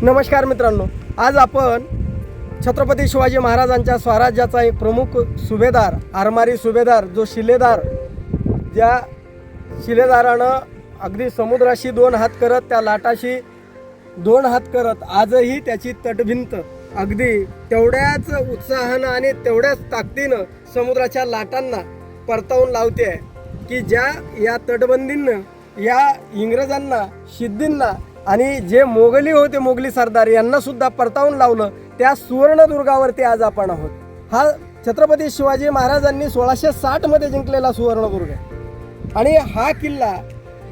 नमस्कार मित्रांनो, आज आपण छत्रपती शिवाजी महाराजांच्या स्वराज्याचा एक प्रमुख सुभेदार, आरमारी सुभेदार, जो शिलेदार, ज्या शिलेदारानं अगदी समुद्राशी दोन हात करत, त्या लाटाशी दोन हात करत आजही त्याची तटभिंत अगदी तेवढ्याच उत्साहानं आणि तेवढ्याच ताकदीनं समुद्राच्या लाटांना परतावून लावते आहे की ज्या या तटबंदीनं या इंग्रजांना, सिद्धींना आणि जे मोगली होते, मोगली सरदार यांना सुद्धा परतावून लावलं. त्या सुवर्णदुर्गावरती आज आपण आहोत. हा छत्रपती शिवाजी महाराजांनी 1660 मध्ये जिंकलेला सुवर्णदुर्ग आहे आणि हा किल्ला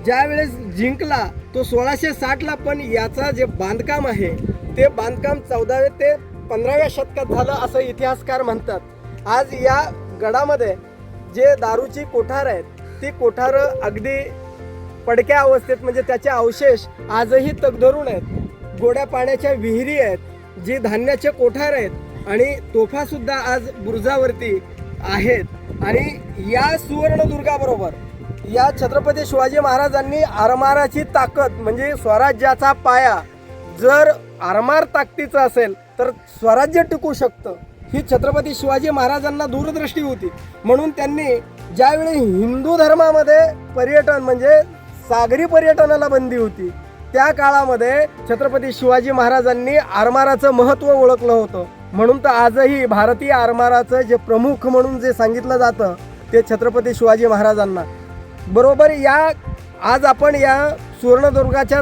ज्या वेळेस जिंकला तो 1660ला, पण याचा जे बांधकाम आहे ते बांधकाम 14व्या ते 15व्या शतकात झालं असं इतिहासकार म्हणतात. आज या गडामध्ये जे दारूची कोठार आहेत ती कोठारं अगदी पडक्या अवस्थेत, म्हणजे त्याचे अवशेष आजही तगधरून आहेत. गोड्या पाण्याच्या विहिरी आहेत, जी धान्याचे कोठार आहेत आणि तोफा सुद्धा आज बुरुजावरती आहेत. आणि या सुवर्णदुर्गाबरोबर या छत्रपती शिवाजी महाराजांनी आरमाराची ताकद, म्हणजे स्वराज्याचा पाया जर आरमार ताकदीचा असेल तर स्वराज्य टिकू शकतं, ही छत्रपती शिवाजी महाराजांना दूरदृष्टी होती. म्हणून त्यांनी ज्यावेळी हिंदू धर्मामध्ये पर्यटन, म्हणजे सागरी पर्यटनाला बंदी होती, त्या काळामध्ये छत्रपती शिवाजी महाराजांनी आरमाराचं महत्त्व ओळखलं होतं. म्हणून तर आजही भारतीय आरमाराचं जे प्रमुख म्हणून जे सांगितलं जातं ते छत्रपती शिवाजी महाराजांना. बरोबर आज आपण या सुवर्णदुर्गाच्या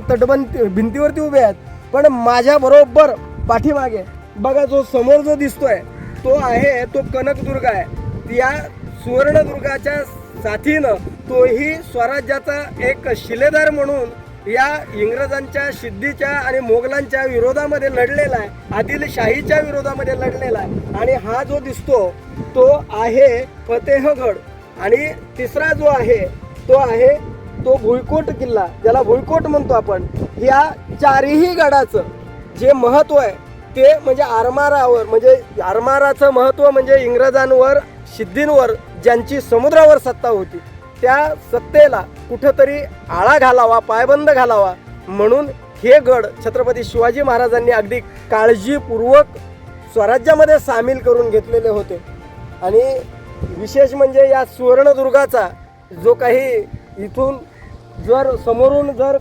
भिंतीवरती उभे आहेत, पण माझ्या बरोबर पाठीमागे बघा, जो समोर जो दिसतोय तो आहे तो कनकदुर्ग आहे. या सुवर्णदुर्गाच्या साथीनं तोही स्वराज्याचा एक शिलेदार म्हणून या इंग्रजांच्या, सिद्धीच्या आणि मोगलांच्या विरोधामध्ये लढलेला आहे, आदिलशाहीच्या विरोधामध्ये लढलेला आहे. आणि हा जो दिसतो तो आहे फतेहगड. आणि तिसरा जो आहे तो भुईकोट किल्ला, ज्याला भुईकोट म्हणतो आपण. या चारही गडाचं जे महत्त्व आहे ते म्हणजे आरमारावर, म्हणजे आरमाराचं महत्त्व म्हणजे इंग्रजांवर, सिद्धींवर ज्यांची समुद्रावर सत्ता होती त्या सत्तेला कुठंतरी आळा घालावा, पायबंद घालावा म्हणून हे गड छत्रपती शिवाजी महाराजांनी अगदी काळजीपूर्वक स्वराज्यामध्ये सामील करून घेतलेले होते. आणि विशेष म्हणजे या सुवर्णदुर्गाचा जो काही इथून जर समोरून जर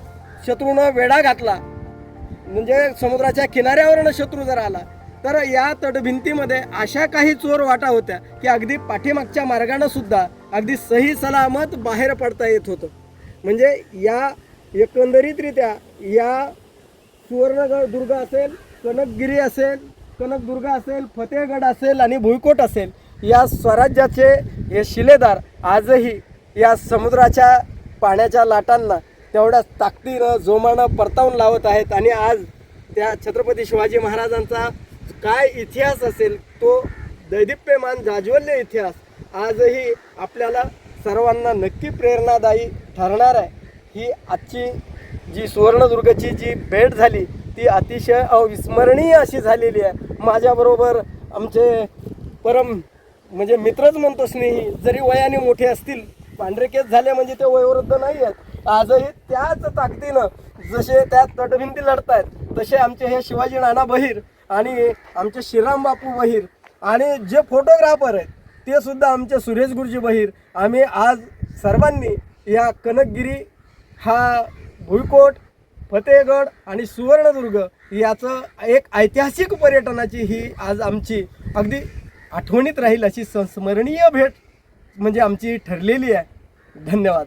शत्रूनं वेढा घातला, म्हणजे समुद्राच्या किनाऱ्यावरनं शत्रू जर आला, तर या तटभिंतीमध्ये अशा काही चोर वाटा होत्या की अगदी पाठीमागच्या मार्गानं सुद्धा अगदी सही सलामत बाहेर पडता येत होतं. म्हणजे या एकंदरीतरित्या या सुवर्णदुर्ग असेल, कनकगिरी असेल, कनकदुर्ग असेल, फतेहगड असेल आणि भुईकोट असेल, या स्वराज्याचे हे शिलेदार आजही या समुद्राच्या पाण्याच्या लाटांना तेवढ्याच ताकदीनं, जोमानं परतावून लावत आहेत. आणि आज त्या छत्रपती शिवाजी महाराजांचा काय इतिहास असेल तो दैदिप्यमान, जाज्वल्य इतिहास आजही आपल्याला सर्वांना नक्की प्रेरणादायी ठरणार आहे. ही आजची जी सुवर्णदुर्गची जी भेट झाली ती अतिशय अविस्मरणीय अशी झालेली आहे. माझ्याबरोबर आमचे परम म्हणजे मित्रच म्हणतो, स्नेही, जरी वयाने मोठे असतील, पांढरे केस झाले म्हणजे ते वयोवृद्ध नाही आहेत, आजही त्याच ताकदीनं जसे त्या तटभिंती लढतायत तसे आमचे हे शिवाजी नाना बहिर आणि आमचे श्रीराम बापू बहिर आणि जे फोटोग्राफर आहेत ते सुद्धा आमचे सुरेश गुरुजी बहिर, आम्ही आज सर्वांनी या कनकगिरी, हा भुईकोट, फतेहगड आणि सुवर्णदुर्ग याचं एक ऐतिहासिक पर्यटनाची ही आज आमची अगदी आठवणीत राहील अशी संस्मरणीय भेट म्हणजे आमची ठरलेली आहे. धन्यवाद.